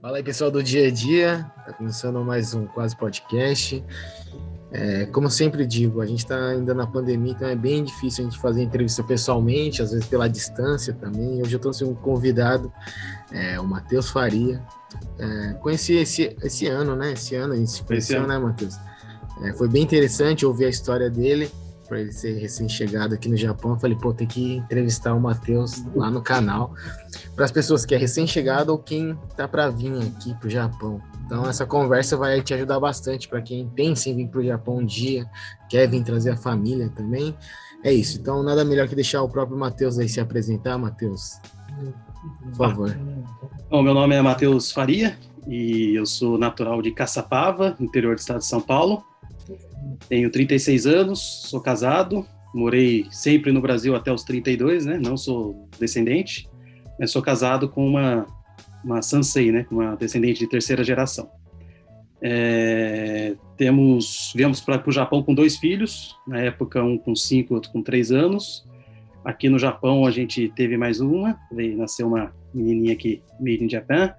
Fala aí, pessoal do dia a dia. Tá começando mais um Quase Podcast. Como eu sempre digo, a gente está ainda na pandemia, então é bem difícil a gente fazer entrevista pessoalmente, às vezes pela distância também. Hoje eu trouxe um convidado, o Matheus Faria. Conheci esse ano, né? Esse ano a gente se conheceu, né, Matheus? Foi bem interessante ouvir a história dele, para ele ser recém-chegado aqui no Japão. Eu falei, tem que entrevistar o Matheus lá no canal, para as pessoas que é recém-chegado ou quem tá para vir aqui pro Japão. Então essa conversa vai te ajudar bastante para quem pensa em vir pro Japão um dia, quer vir trazer a família também. É isso. Então nada melhor que deixar o próprio Matheus aí se apresentar. Matheus, por favor. Bom, meu nome é Matheus Faria e eu sou natural de Caçapava, interior do estado de São Paulo. Tenho 36 anos, sou casado, morei sempre no Brasil até os 32, né? Não sou descendente, mas sou casado com uma Sansei, né? Uma descendente de terceira geração. Viemos para o Japão com 2 filhos, na época um com 5, outro com 3 anos. Aqui no Japão a gente teve mais uma, nasceu uma menininha aqui, made in Japan.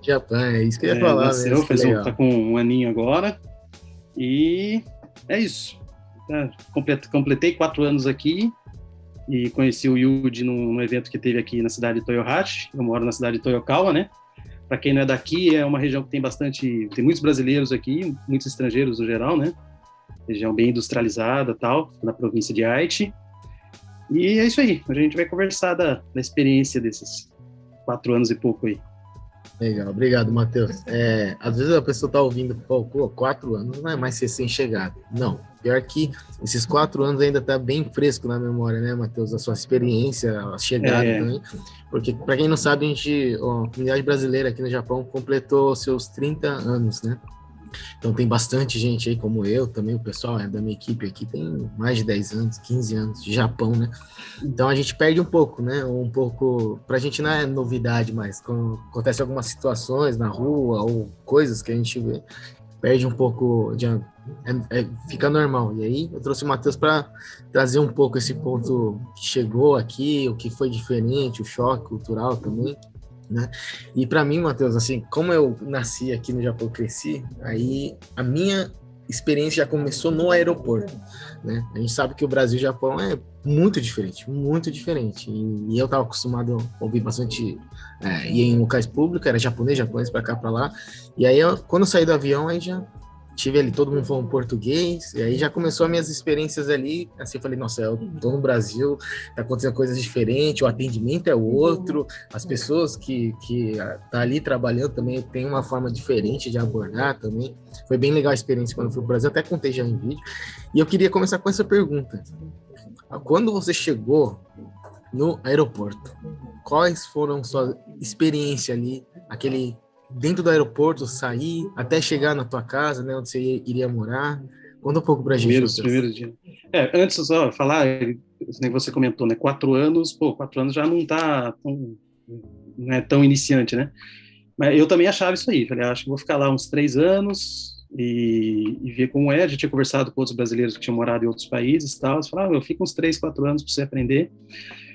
Japão, é isso que eu ia falar. Nasceu, tá com 1 aninho agora. E é isso. Completei 4 anos aqui e conheci o Yuji num evento que teve aqui na cidade de Toyohashi. Eu moro na cidade de Toyokawa, né? Para quem não é daqui, é uma região que tem muitos brasileiros aqui, muitos estrangeiros no geral, né? Região bem industrializada, tal, na província de Aichi. E é isso aí. A gente vai conversar da experiência desses 4 anos e pouco aí. Legal, obrigado, Matheus. Às vezes a pessoa está ouvindo, 4 anos não é mais recém-chegado. Não, pior que esses 4 anos ainda está bem fresco na memória, né, Matheus? A sua experiência, a chegada também. Porque, para quem não sabe, a comunidade brasileira aqui no Japão completou seus 30 anos, né? Então tem bastante gente aí como eu, também o pessoal da minha equipe aqui tem mais de 10 anos, 15 anos de Japão, né? Então a gente perde um pouco, né? Pra gente não é novidade, mas quando acontece algumas situações na rua ou coisas que a gente vê, perde um pouco, fica normal. E aí eu trouxe o Matheus para trazer um pouco esse ponto que chegou aqui, o que foi diferente, o choque cultural também. Né? E para mim, Matheus, assim, como eu nasci aqui no Japão, cresci, aí a minha experiência já começou no aeroporto, né? A gente sabe que o Brasil e o Japão é muito diferente, muito diferente. E eu estava acostumado a ouvir bastante, ir em locais públicos, era japonês para cá, para lá. E aí, quando eu saí do avião, aí já tive ali, todo mundo falando português, e aí já começou as minhas experiências ali, assim, eu falei, nossa, eu tô no Brasil, tá acontecendo coisas diferentes, o atendimento é outro, as pessoas que tá ali trabalhando também tem uma forma diferente de abordar também. Foi bem legal a experiência quando eu fui pro Brasil, até contei já em vídeo. E eu queria começar com essa pergunta. Quando você chegou no aeroporto, quais foram sua experiência ali, dentro do aeroporto, sair, até chegar na tua casa, né, onde você iria morar? Conta um pouco pra gente, Matheus. Primeiros dias. Antes, só falar, nem você comentou, né, 4 anos, 4 anos já não é tão iniciante, né? Mas eu também achava isso aí, falei, acho que vou ficar lá uns 3 anos e ver como é. Já tinha conversado com outros brasileiros que tinham morado em outros países e tal, eu falava, eu fico uns 3, 4 anos para você aprender.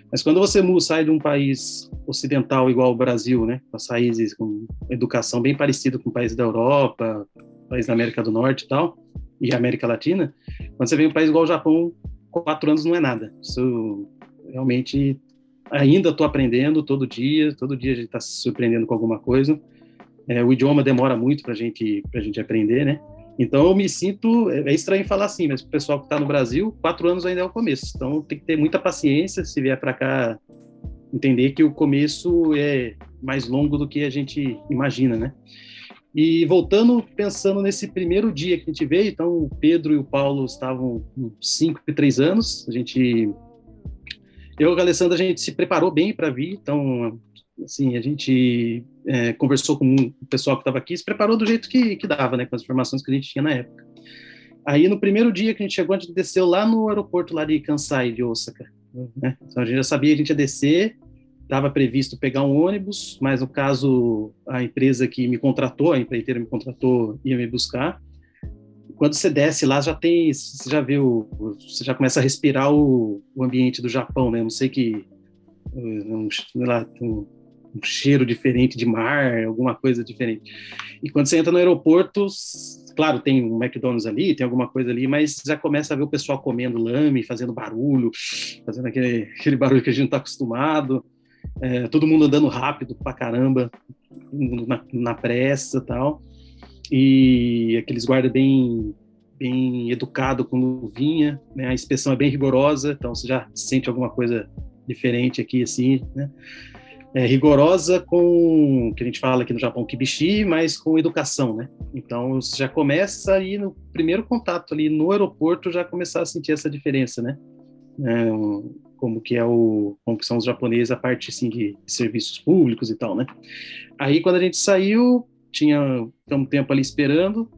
Mas quando você sai de um país ocidental igual o Brasil, né, com países com educação bem parecida com países da Europa, países da América do Norte e tal, e América Latina, quando você vem um país igual o Japão, 4 anos não é nada. Isso realmente ainda estou aprendendo todo dia a gente está se surpreendendo com alguma coisa. O idioma demora muito para a gente aprender, né? Então eu me sinto, é estranho falar assim, mas o pessoal que está no Brasil, 4 anos ainda é o começo, então tem que ter muita paciência se vier para cá, entender que o começo é mais longo do que a gente imagina, né? E voltando, pensando nesse primeiro dia que a gente veio, então o Pedro e o Paulo estavam com 5 e 3 anos, eu e a Alessandra, a gente se preparou bem para vir, então, assim, a gente conversou com o pessoal que estava aqui, se preparou do jeito que dava, né, com as informações que a gente tinha na época. Aí, no primeiro dia que a gente chegou, a gente desceu lá no aeroporto lá de Kansai, de Osaka, né? Então, a gente já sabia que a gente ia descer, estava previsto pegar um ônibus, mas, no caso, a empresa que me contratou, a empreiteira me contratou, ia me buscar. Quando você desce lá, você já viu, você já começa a respirar o ambiente do Japão, né? Não sei que, sei lá, um cheiro diferente de mar, alguma coisa diferente. E quando você entra no aeroporto, claro, tem um McDonald's ali, tem alguma coisa ali, mas já começa a ver o pessoal comendo lame, fazendo barulho, fazendo aquele barulho que a gente não está acostumado, todo mundo andando rápido pra caramba, na pressa e tal, e aqueles guardas bem educado com luvinha, né? A inspeção é bem rigorosa, então você já sente alguma coisa diferente aqui, assim, né? Rigorosa com, que a gente fala aqui no Japão, kibishi, mas com educação, né? Então, você já começa aí no primeiro contato ali no aeroporto, já começar a sentir essa diferença, né? Como que são os japoneses, a parte, assim, de serviços públicos e tal, né? Aí, quando a gente saiu, tinha um tempo ali esperando,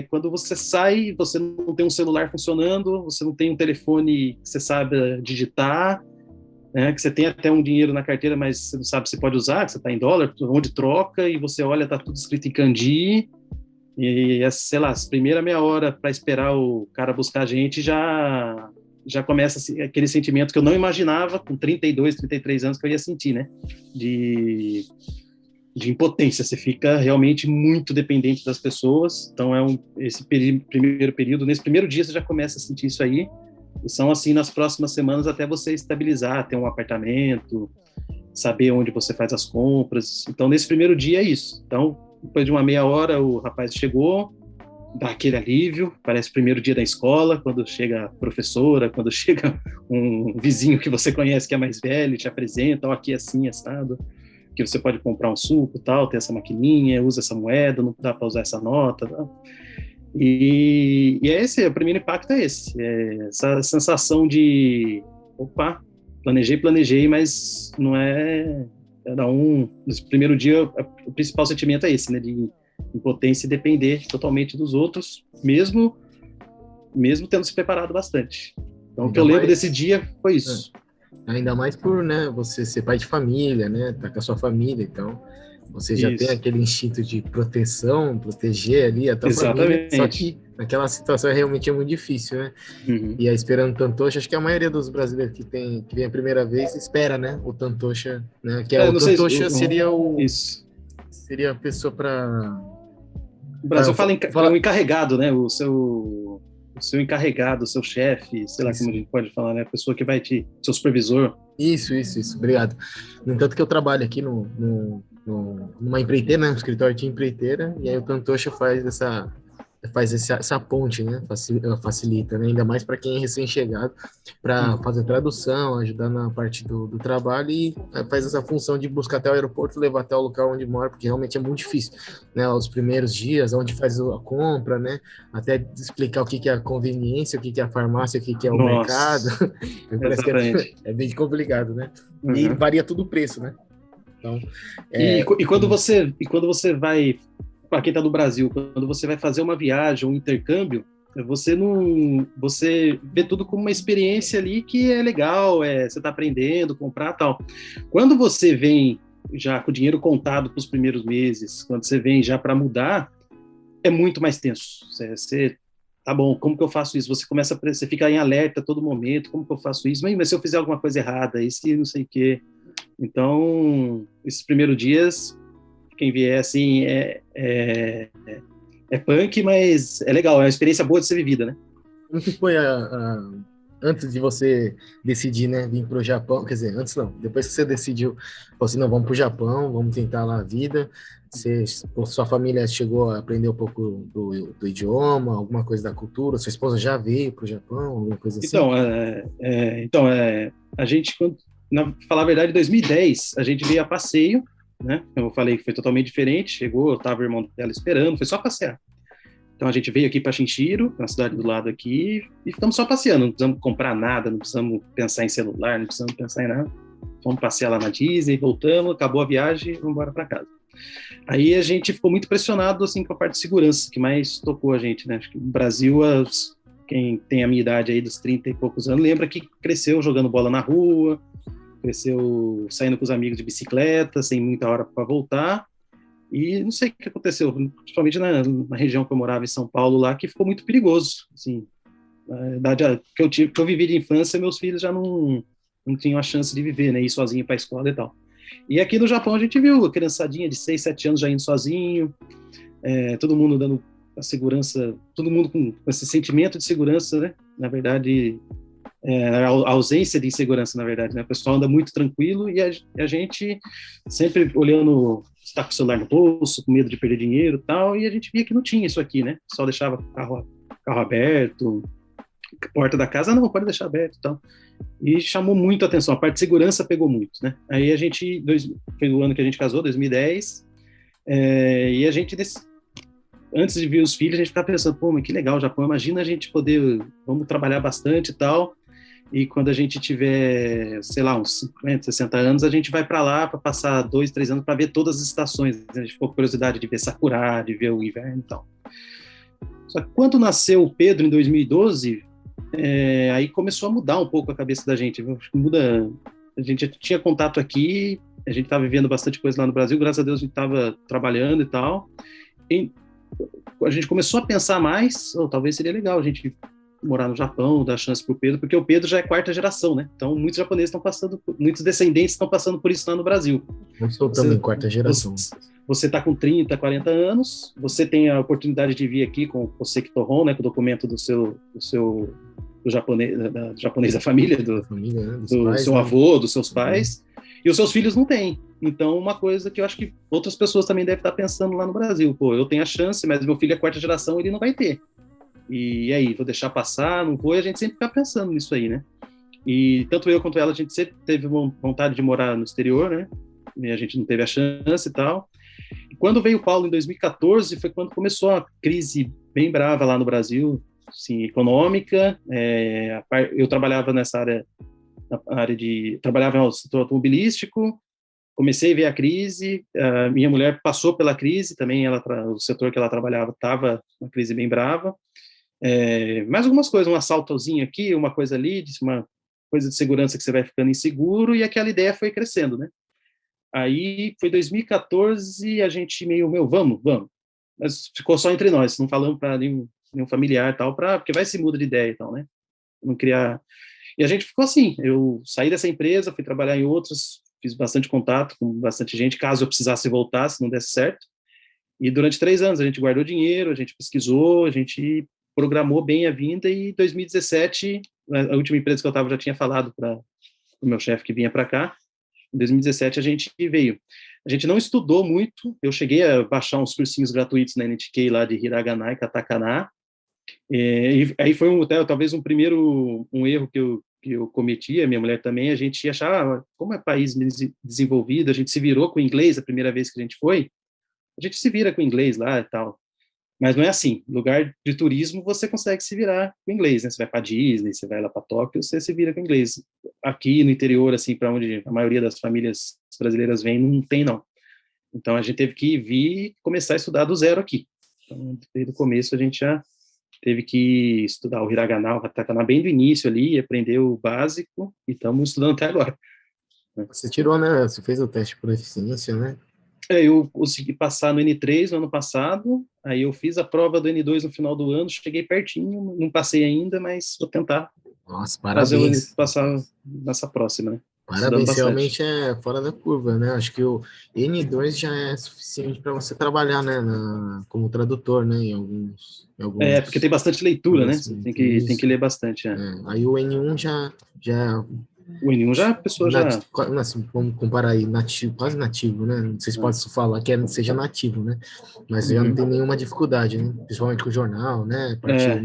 quando você sai, você não tem um celular funcionando, você não tem um telefone que você sabe digitar, né, que você tem até um dinheiro na carteira, mas você não sabe se pode usar, que você está em dólar, onde troca, e você olha, está tudo escrito em kanji, e, sei lá, as primeira meia hora para esperar o cara buscar a gente, já começa assim, aquele sentimento que eu não imaginava, com 32, 33 anos, que eu ia sentir, né, de impotência. Você fica realmente muito dependente das pessoas, então esse primeiro período, nesse primeiro dia você já começa a sentir isso aí, e são assim nas próximas semanas até você estabilizar, ter um apartamento, saber onde você faz as compras. Então nesse primeiro dia é isso. Então depois de uma meia hora o rapaz chegou, dá aquele alívio, parece o primeiro dia da escola, quando chega a professora, quando chega um vizinho que você conhece que é mais velho, te apresenta, ó, aqui é assim, assado, que você pode comprar um suco, tal, tem essa maquininha, usa essa moeda, não dá para usar essa nota, tal. E o primeiro impacto é esse, essa sensação de, opa, planejei, mas não é, nesse primeiro dia, o principal sentimento é esse, né, de impotência e depender totalmente dos outros, mesmo tendo se preparado bastante. Então, o que eu lembro desse dia foi isso. Ainda mais por, né, você ser pai de família, né, tá com a sua família, então você já tem aquele instinto de proteção, proteger ali a tua família, só que naquela situação realmente é muito difícil, né? Uhum. E aí esperando o Tantocha, acho que a maioria dos brasileiros que vem a primeira vez espera, né, o Tantocha, né, que o Tantocha seria seria a pessoa para... O Brasil fala o encarregado, né, o seu encarregado, o seu chefe, sei lá como a gente pode falar, né? A pessoa que vai seu supervisor. Isso, obrigado. No entanto que eu trabalho aqui numa empreiteira, né? Um escritório de empreiteira, e aí o Tantocha faz essa ponte, né? Facilita, né? Ainda mais para quem é recém-chegado, para fazer tradução, ajudar na parte do trabalho, e faz essa função de buscar até o aeroporto, levar até o local onde mora, porque realmente é muito difícil, né? Os primeiros dias, onde faz a compra, né? Até explicar o que é a conveniência, o que é a farmácia, o que é o mercado. Parece que é bem complicado, né? Uhum. E varia tudo o preço, né? Então, e quando você vai, para quem está no Brasil, quando você vai fazer uma viagem, um intercâmbio, você vê tudo como uma experiência ali que é legal, você está aprendendo, comprar tal. Quando você vem já com o dinheiro contado para os primeiros meses, quando você vem já para mudar, é muito mais tenso. Você tá bom, como que eu faço isso? Você fica em alerta a todo momento, como que eu faço isso? Mas se eu fizer alguma coisa errada, e se não sei o quê? Então, esses primeiros dias, quem vier assim, é punk, mas é legal, é uma experiência boa de ser vivida, né? Como que foi antes de você decidir, né, vir para o Japão? Quer dizer, antes não, depois que você decidiu, falou assim, não, vamos para o Japão, vamos tentar lá a vida. Sua família chegou a aprender um pouco do idioma, alguma coisa da cultura? Sua esposa já veio para o Japão, alguma coisa assim? Então, a gente, falar a verdade, em 2010, a gente veio a passeio, né? Eu falei que foi totalmente diferente. Chegou, tava o irmão dela esperando, foi só passear. Então a gente veio aqui para Shinchiro, na cidade do lado aqui, e ficamos só passeando. Não precisamos comprar nada, não precisamos pensar em celular, não precisamos pensar em nada. Fomos passear lá na Disney, voltamos, acabou a viagem, vamos embora para casa. Aí a gente ficou muito pressionado assim com a parte de segurança, que mais tocou a gente, né? Acho que no Brasil, quem tem a minha idade aí dos 30 e poucos anos, lembra que cresceu jogando bola na rua, cresceu saindo com os amigos de bicicleta, sem muita hora para voltar, e não sei o que aconteceu, principalmente na região que eu morava, em São Paulo, lá, que ficou muito perigoso, assim, na idade que eu vivi de infância, meus filhos já não tinham a chance de viver, né, ir sozinho para a escola e tal. E aqui no Japão a gente viu a criançadinha de 6, 7 anos já indo sozinho, todo mundo dando a segurança, todo mundo com esse sentimento de segurança, né? Na verdade, a ausência de insegurança, na verdade, né? O pessoal anda muito tranquilo e a gente sempre olhando, está com o celular no bolso, com medo de perder dinheiro e tal, e a gente via que não tinha isso aqui, né? Só deixava carro aberto, porta da casa, não, pode deixar aberto e tal. E chamou muito a atenção, a parte de segurança pegou muito, né? Aí a gente, foi o ano que a gente casou, 2010, e a gente, antes de ver os filhos, a gente ficava pensando, pô, mas que legal o Japão, imagina a gente poder, vamos trabalhar bastante e tal, e quando a gente tiver, sei lá, uns 50, 60 anos, a gente vai para lá para passar 2, 3 anos para ver todas as estações. A gente ficou com curiosidade de ver Sakura, de ver o inverno e tal. Só que quando nasceu o Pedro, em 2012, aí começou a mudar um pouco a cabeça da gente. Muda, a gente tinha contato aqui, a gente estava vivendo bastante coisa lá no Brasil, graças a Deus a gente estava trabalhando e tal. E a gente começou a pensar mais, talvez seria legal a gente morar no Japão, dar chance para o Pedro, porque o Pedro já é quarta geração, né? Então, muitos japoneses estão passando, muitos descendentes estão passando por isso lá no Brasil. Eu sou também quarta geração. Você está com 30, 40 anos, você tem a oportunidade de vir aqui com o Sekitohon, né, com o documento do japonês da família, do pais, seu avô, dos seus pais, e os seus filhos não têm. Então, uma coisa que eu acho que outras pessoas também devem estar pensando lá no Brasil, pô, eu tenho a chance, mas meu filho é quarta geração, ele não vai ter. E aí, vou deixar passar, não vou, e a gente sempre fica pensando nisso aí, né? E tanto eu quanto ela, a gente sempre teve vontade de morar no exterior, né? E a gente não teve a chance e tal. E quando veio o Paulo, em 2014, foi quando começou a crise bem brava lá no Brasil, assim, econômica. Eu trabalhava nessa área, trabalhava no setor automobilístico, comecei a ver a crise, minha mulher passou pela crise também, o setor que ela trabalhava estava uma crise bem brava. Mais algumas coisas, um assaltozinho aqui, uma coisa ali, uma coisa de segurança que você vai ficando inseguro, e aquela ideia foi crescendo, né? Aí foi 2014, a gente vamos. Mas ficou só entre nós, não falamos para nenhum familiar tal, porque vai se muda de ideia e tal, né? Não criar. E a gente ficou assim, eu saí dessa empresa, fui trabalhar em outras, fiz bastante contato com bastante gente, caso eu precisasse voltar, se não desse certo. E durante 3 anos a gente guardou dinheiro, a gente pesquisou, a gente programou bem a vinda, e 2017, a última empresa que eu estava já tinha falado para o meu chefe que vinha para cá. Em 2017 a gente veio. A gente não estudou muito, eu cheguei a baixar uns cursinhos gratuitos na NTK lá de Hiragana e Katakana, e aí foi talvez um erro que eu cometi, a minha mulher também, a gente achava, como é país desenvolvido, a gente se virou com o inglês a primeira vez que a gente foi, a gente se vira com o inglês lá e tal. Mas não é assim. Lugar de turismo, você consegue se virar com inglês, né? Você vai para Disney, você vai lá para Tóquio, você se vira com inglês. Aqui no interior, assim, para onde a maioria das famílias brasileiras vem, não tem, não. Então, a gente teve que vir e começar a estudar do zero aqui. Então, desde o começo, a gente já teve que estudar o hiragana, o katakana bem do início ali, aprender o básico, e estamos estudando até agora. Você tirou, né? Você fez o teste de proficiência, né? Eu consegui passar no N3 no ano passado, aí eu fiz a prova do N2 no final do ano, cheguei pertinho, não passei ainda, mas vou tentar. Nossa, parabéns. Passar nessa próxima, né? Parabéns, realmente é fora da curva, né? Acho que o N2 já é suficiente para você trabalhar, né, como tradutor, né, em alguns... porque tem bastante leitura, né? Você tem que ler bastante. Aí o N1 já o N1 já a pessoa já... Assim, vamos comparar aí, nativo, quase nativo, né? Não sei se pode falar que seja nativo, né? Mas já não tem nenhuma dificuldade, né? Principalmente com o jornal, né? A parte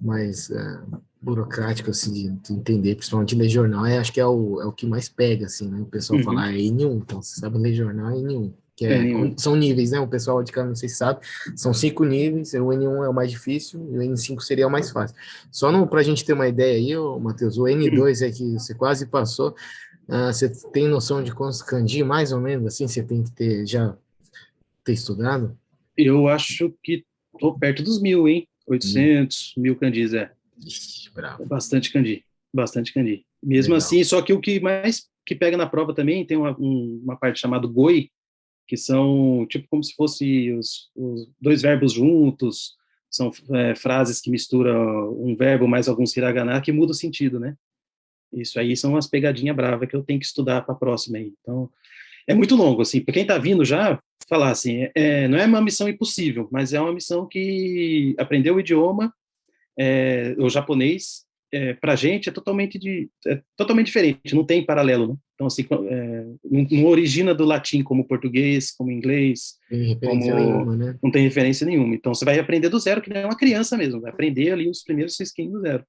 mais burocrática, assim, de entender, principalmente ler jornal, acho que é o que mais pega, assim, né? O pessoal fala, é N1, então você sabe ler jornal, é N1. Que são níveis, né? O pessoal de cá, não sei se sabe, são 5 níveis, o N1 é o mais difícil e o N5 seria o mais fácil. Só para a gente ter uma ideia aí, Matheus, o N2 é que você quase passou, você tem noção de quantos kanji, mais ou menos, assim, você tem que já ter estudado? Eu acho que estou perto dos 1.000, hein? 800, 1.000 kanjis, Ixi, bravo. Bastante kanji. Mesmo Legal. Assim, só que o que mais que pega na prova também, tem uma parte chamada goi, que são tipo como se fosse os 2 verbos juntos, são frases que misturam um verbo mais alguns hiragana que muda o sentido, né? Isso aí são umas pegadinhas bravas que eu tenho que estudar para a próxima aí. Então, é muito longo, assim, para quem está vindo já, falar assim, não é uma missão impossível, mas é uma missão que aprender o idioma, o japonês, para a gente é totalmente diferente, não tem paralelo, né? Então, assim, não origina do latim como português, como inglês, Tem referência nenhuma, né? não tem referência nenhuma. Então, você vai aprender do zero, que nem uma criança mesmo, vai aprender ali os primeiros risquinhos do zero.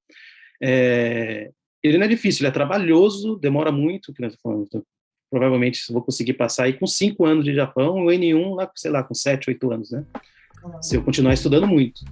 Ele não é difícil, ele é trabalhoso, demora muito, que nós estamos falando. Então, provavelmente eu vou conseguir passar aí com 5 anos de Japão, o N1 lá, sei lá, com 7, 8 anos, né? Se eu continuar estudando muito.